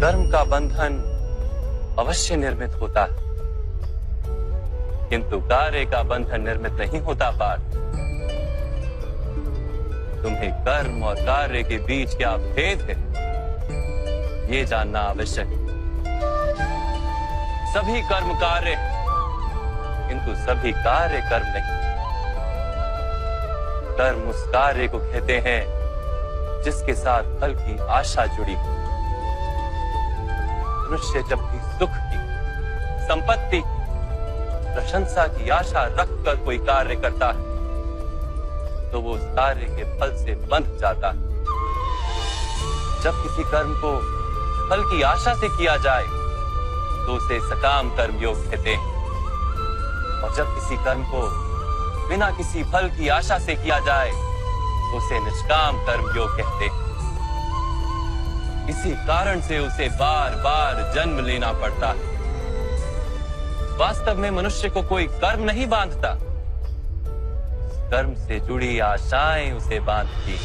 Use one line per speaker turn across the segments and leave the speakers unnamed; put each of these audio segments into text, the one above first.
कर्म का बंधन अवश्य निर्मित होता है, किंतु कार्य का बंधन निर्मित नहीं होता पार्थ। तुम्हें कर्म और कार्य के बीच क्या भेद है, ये जानना आवश्यक है। सभी कर्म कार्य, किंतु सभी कार्य कर्म नहीं। कर्म उस कार्य को कहते हैं जिसके साथ फल की आशा जुड़ी हो। मनुष्य जब भी सुख की, संपत्ति, प्रशंसा की आशा रखकर कोई कार्य करता है तो वो उस कार्य के फल से बंध जाता है। जब किसी कर्म को फल की आशा से किया जाए तो उसे सकाम कर्म योग कहते हैं, और जब किसी कर्म को बिना किसी फल की आशा से किया जाए तो उसे निष्काम कर्म योग कहते हैं। इसी कारण से उसे बार बार जन्म लेना पड़ता है। वास्तव में मनुष्य को कोई कर्म नहीं बांधता, कर्म से जुड़ी आशाएं उसे बांधती।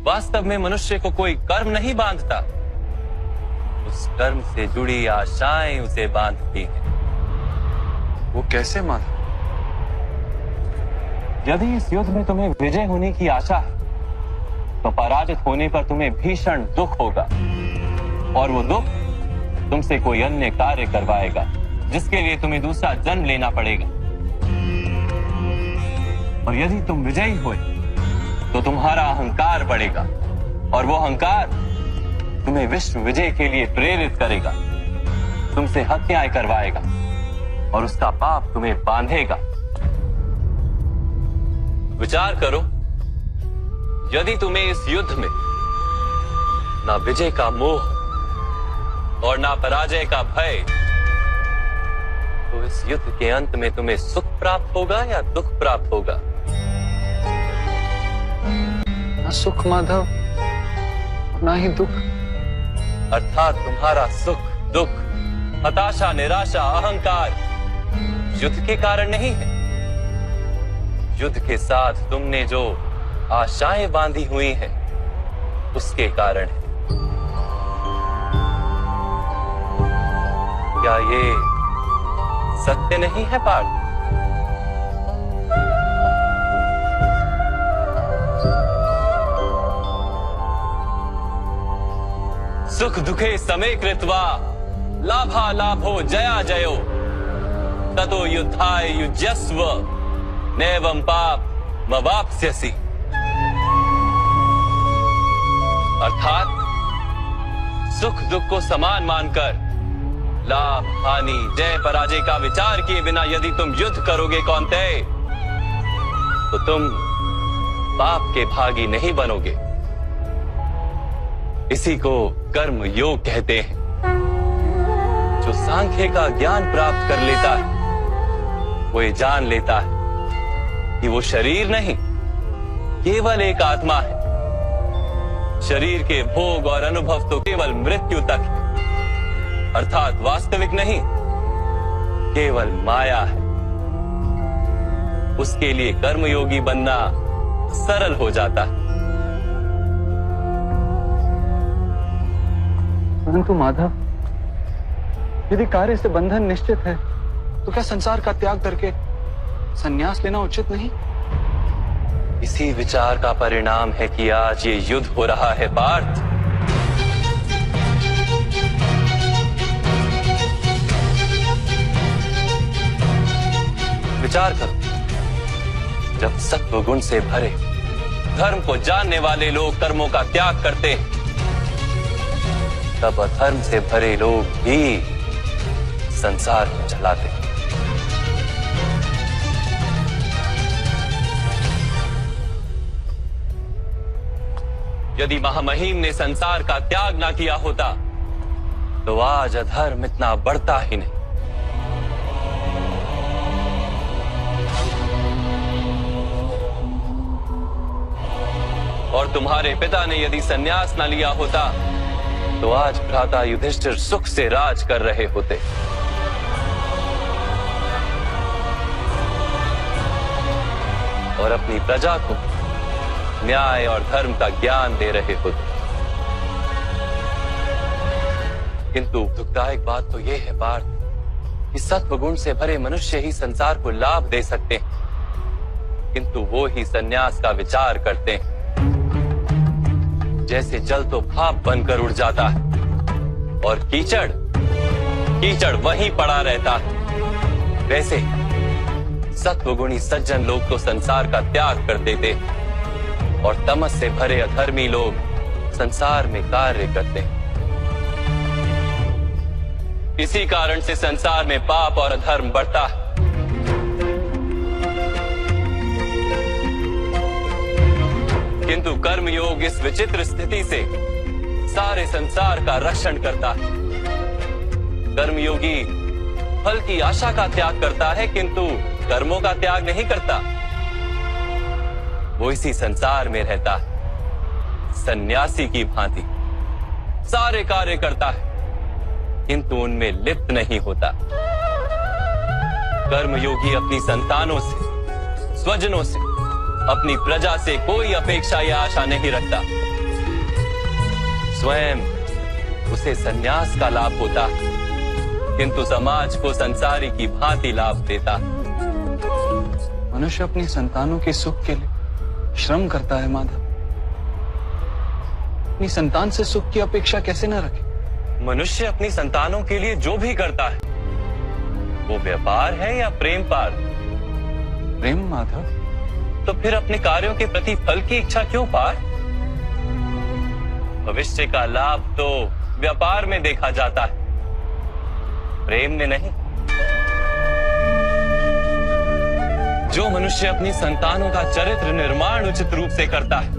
वास्तव में मनुष्य को कोई कर्म नहीं बांधता, उस कर्म से जुड़ी आशाएं उसे बांधती हैं।
वो कैसे माधव?
यदि इस युद्ध में तुम्हें विजय होने की आशा है तो पराजित होने पर तुम्हें भीषण दुख होगा, और वो दुख तुमसे कोई अन्य कार्य करवाएगा जिसके लिए तुम्हें दूसरा जन्म लेना पड़ेगा। और यदि तुम विजयी हुए तो तुम्हारा अहंकार बढ़ेगा, और वो अहंकार तुम्हें विश्व विजय के लिए प्रेरित करेगा, तुमसे हत्याएं करवाएगा, और उसका पाप तुम्हें बांधेगा। विचार करो, यदि तुम्हें इस युद्ध में ना विजय का मोह और ना पराजय का भय, तो इस युद्ध के अंत में तुम्हें सुख प्राप्त होगा या दुख प्राप्त होगा?
ना सुख माधव, ना ही दुख।
अर्थात तुम्हारा सुख, दुख, हताशा, निराशा, अहंकार युद्ध के कारण नहीं है। युद्ध के साथ तुमने जो आशाएं बांधी हुई हैं उसके कारण है। क्या ये सत्य नहीं है पार्थ? सुख दुखे समे कृत्वा लाभा लाभो जया जयो ततो युद्धाय युज्यस्व नैवं पाप मवाप्स्यसि। अर्थात सुख दुख को समान मानकर लाभ हानि जय पराजय का विचार किए बिना यदि तुम युद्ध करोगे कौन्तेय, तो तुम पाप के भागी नहीं बनोगे। इसी को कर्म योग कहते हैं। जो सांख्य का ज्ञान प्राप्त कर लेता है वो ये जान लेता है कि वो शरीर नहीं, केवल एक आत्मा है। शरीर के भोग और अनुभव तो केवल मृत्यु तक है, अर्थात वास्तविक नहीं, केवल माया है। उसके लिए कर्मयोगी बनना सरल हो जाता है।
परंतु माधव, यदि कार्य से बंधन निश्चित है तो क्या संसार का त्याग करके संन्यास लेना उचित नहीं?
इसी विचार का परिणाम है कि आज ये युद्ध हो रहा है पार्थ। विचार करो, जब सत्व गुण से भरे धर्म को जानने वाले लोग कर्मों का त्याग करते हैं, तब अधर्म से भरे लोग भी संसार को चलाते हैं। यदि महामहिम ने संसार का त्याग ना किया होता तो आज अधर्म इतना बढ़ता ही नहीं। और तुम्हारे पिता ने यदि संन्यास ना लिया होता तो आज भ्राता युधिष्ठिर सुख से राज कर रहे होते। और अपनी प्रजा को न्याय और धर्म का ज्ञान दे रहे हो। किंतु दुखदायक बात तो यह है पार्थ कि सत्वगुण से भरे मनुष्य ही संसार को लाभ दे सकते हैं, किंतु वो ही संन्यास का विचार करते हैं। जैसे जल तो भाप बनकर उड़ जाता है और कीचड़ वहीं पड़ा रहता है, वैसे सत्वगुणी सज्जन लोग तो संसार का त्याग कर देते और तमस से भरे अधर्मी लोग संसार में कार्य करते हैं। इसी कारण से संसार में पाप और अधर्म बढ़ता है। किंतु कर्मयोग इस विचित्र स्थिति से सारे संसार का रक्षण करता है। कर्मयोगी फल की आशा का त्याग करता है, किंतु कर्मों का त्याग नहीं करता। वो इसी संसार में रहता है, सन्यासी की भांति सारे कार्य करता है, किंतु उनमें लिप्त नहीं होता। कर्मयोगी अपनी संतानों से, स्वजनों से, अपनी प्रजा से कोई अपेक्षा या आशा नहीं रखता। स्वयं उसे संन्यास का लाभ होता, किंतु समाज को संसारी की भांति लाभ देता।
मनुष्य अपनी संतानों के सुख के लिए श्रम करता है माधव। अपनी संतान से सुख की अपेक्षा कैसे न रखे?
मनुष्य अपनी संतानों के लिए जो भी करता है वो व्यापार है या प्रेम पार्थ?
प्रेम माधव।
तो फिर अपने कार्यों के प्रति फल की इच्छा क्यों पार्थ? भविष्य का लाभ तो व्यापार में देखा जाता है, प्रेम में नहीं। जो मनुष्य अपनी संतानों का चरित्र निर्माण उचित रूप से करता है,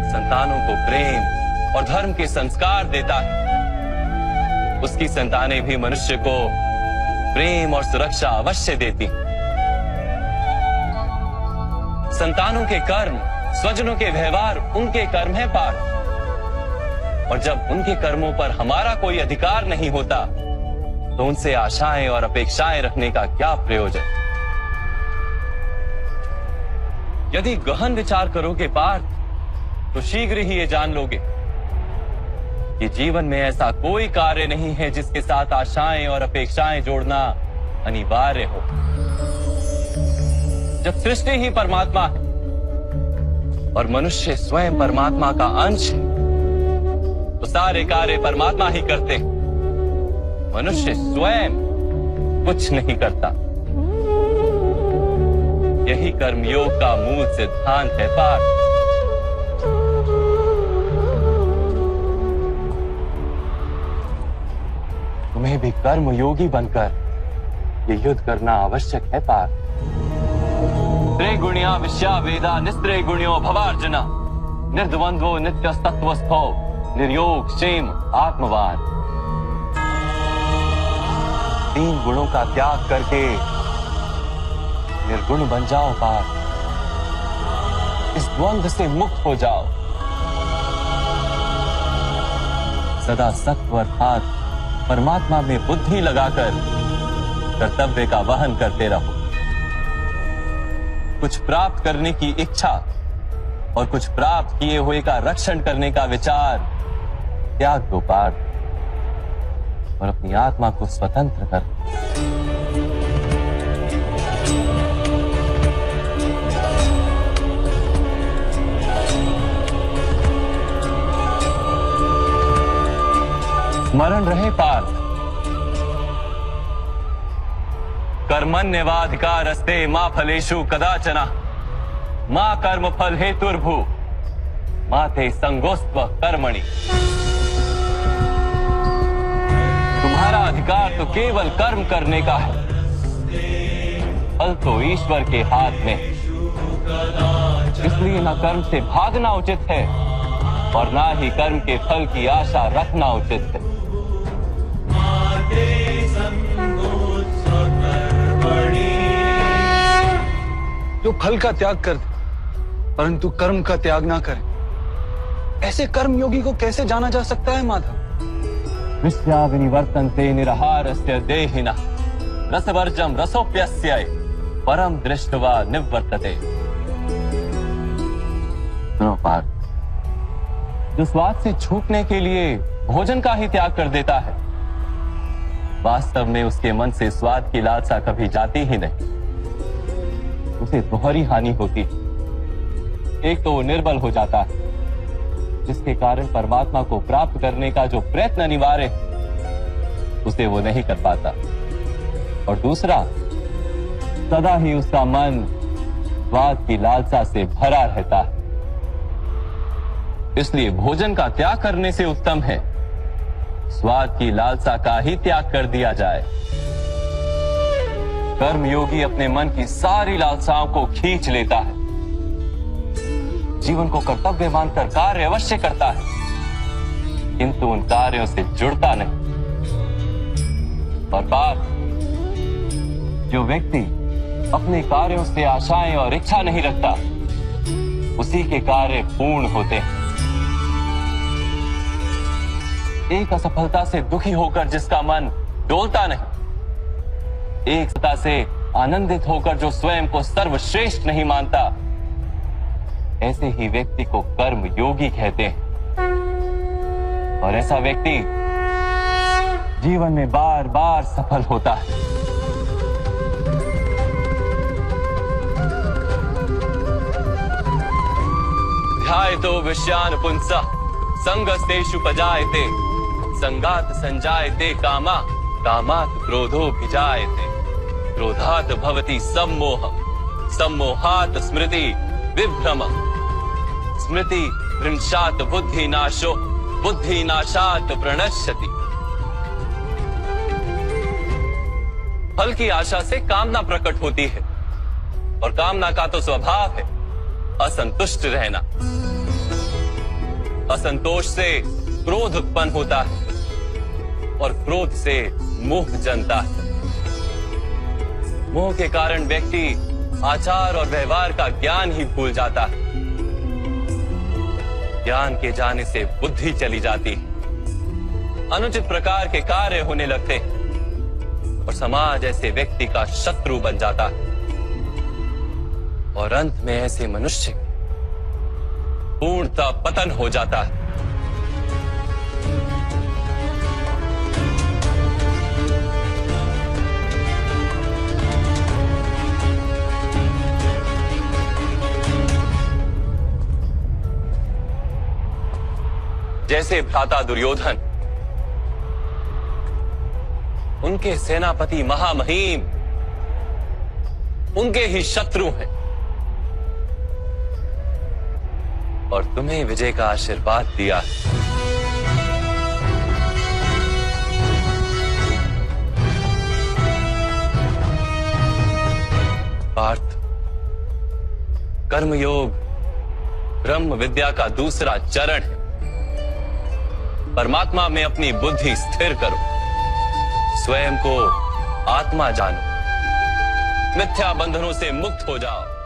संतानों को प्रेम और धर्म के संस्कार देता है, उसकी संतानें भी मनुष्य को प्रेम और सुरक्षा अवश्य देती। संतानों के कर्म, स्वजनों के व्यवहार उनके कर्म है पार्थ। और जब उनके कर्मों पर हमारा कोई अधिकार नहीं होता, तो उनसे आशाएं और अपेक्षाएं रखने का क्या प्रयोजन? यदि गहन विचार करोगे पार्थ, तो शीघ्र ही ये जान लोगे कि जीवन में ऐसा कोई कार्य नहीं है जिसके साथ आशाएं और अपेक्षाएं जोड़ना अनिवार्य हो। जब सृष्टि ही परमात्मा है और मनुष्य स्वयं परमात्मा का अंश है, तो सारे कार्य परमात्मा ही करते हैं, मनुष्य स्वयं कुछ नहीं करता। यही कर्मयोग का मूल सिद्धांत है पार्थ। तुम्हें भी कर्मयोगी बनकर ये युद्ध करना आवश्यक है पार्थ। त्रिगुण्या विश्या वेदा निस्त्रिगुण्यो भवार्जुना, निर्द्वंद्वो नित्यस्तत्वस्थो निर्योग क्षेम आत्मवान। 3 गुणों का त्याग करके निर्गुण बन जाओ पार्थ। इस द्वंद्व से मुक्त हो जाओ। सदा सत्व अर्थात परमात्मा में बुद्धि लगाकर कर्तव्य का वहन करते रहो। कुछ प्राप्त करने की इच्छा और कुछ प्राप्त किए हुए का रक्षण करने का विचार त्याग दो पार्थ, और अपनी आत्मा को स्वतंत्र कर। स्मरण रहे पार्थ, कर्मण्यवाधिकारस्ते मा फलेषु कदाचन मा कर्म फल हेतुर्भु माते संगोस्त्व कर्मणि। तुम्हारा अधिकार तो केवल कर्म करने का है, फल तो ईश्वर के हाथ में। इसलिए ना कर्म से भागना उचित है और ना ही कर्म के फल की आशा रखना उचित है।
जो फल का त्याग कर दे परंतु कर्म का त्याग ना करे, ऐसे कर्मयोगी को कैसे जाना जा सकता है माधव?
विश्या विनिवर्तन्ते निराहारस्य देहिनः रसवर्जम रसोप्यस्य परम दृष्टवा निवर्तते। सुनो पार्थ, जो स्वाद से छूटने के लिए भोजन का ही त्याग कर देता है, वास्तव में उसके मन से स्वाद की लालसा कभी जाती ही नहीं। उसे दोहरी हानि होती है। एक तो वो निर्बल हो जाता है, जिसके कारण परमात्मा को प्राप्त करने का जो प्रयत्न अनिवार्य है उसे वो नहीं कर पाता, और दूसरा, सदा ही उसका मन स्वाद की लालसा से भरा रहता है। इसलिए भोजन का त्याग करने से उत्तम है स्वाद की लालसा का ही त्याग कर दिया जाए। कर्मयोगी अपने मन की सारी लालसाओं को खींच लेता है, जीवन को कर्तव्य मानकर कार्य अवश्य करता है, किंतु उन कार्यों से जुड़ता नहीं। और बात, जो व्यक्ति अपने कार्यों से आशाएं और इच्छा नहीं रखता, उसी के कार्य पूर्ण होते हैं। एक असफलता से दुखी होकर जिसका मन डोलता नहीं, एक सत्ता से आनंदित होकर जो स्वयं को सर्वश्रेष्ठ नहीं मानता, ऐसे ही व्यक्ति को कर्म योगी कहते हैं। और ऐसा व्यक्ति जीवन में बार बार सफल होता है। ध्यायतो विषयान पुंसः संगस्तेषु पजायते, संगात संजायते कामा, कामात् क्रोधोऽभिजायते, क्रोधात् भवति सम्मोहः, सम्मोहात् स्मृति विभ्रमः, स्मृति भ्रंशात् बुद्धिनाशो, बुद्धिनाशात् प्रणश्यति। फल की आशा से कामना प्रकट होती है, और कामना का तो स्वभाव है असंतुष्ट रहना। असंतोष से क्रोध उत्पन्न होता है, और क्रोध से मोह जन्मता है। मोह के कारण व्यक्ति आचार और व्यवहार का ज्ञान ही भूल जाता है। ज्ञान के जाने से बुद्धि चली जाती है, अनुचित प्रकार के कार्य होने लगते हैं, और समाज ऐसे व्यक्ति का शत्रु बन जाता है। और अंत में ऐसे मनुष्य पूर्णतः पतन हो जाता है। जैसे भ्राता दुर्योधन, उनके सेनापति महामहिम उनके ही शत्रु हैं, और तुम्हें विजय का आशीर्वाद दिया। पार्थ, कर्मयोग ब्रह्म विद्या का दूसरा चरण है। परमात्मा में अपनी बुद्धि स्थिर करो, स्वयं को आत्मा जानो, मिथ्या बंधनों से मुक्त हो जाओ।